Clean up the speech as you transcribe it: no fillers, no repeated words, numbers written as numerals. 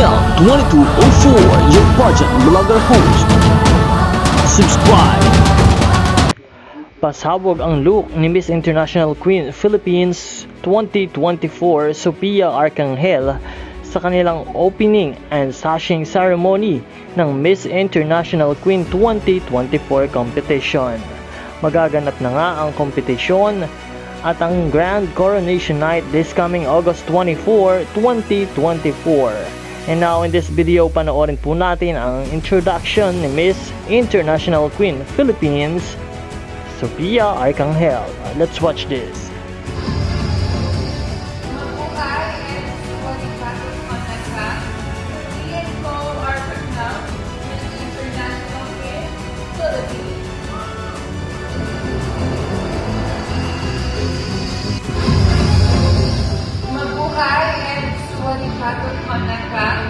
Arcangel 2204, your pageant vlogger host. Subscribe! Pasabog ang look ni Miss International Queen Philippines 2024 Sophia Arcangel sa kanilang opening and sashing ceremony ng Miss International Queen 2024 competition. Magaganap na nga ang kompetisyon at ang Grand Coronation Night this coming August 24, 2024. And now in this video, panoorin po natin ang introduction ni Miss International Queen Philippines Sophia Arcangel. Let's watch this. Mabuhay and suwalipatot manaka,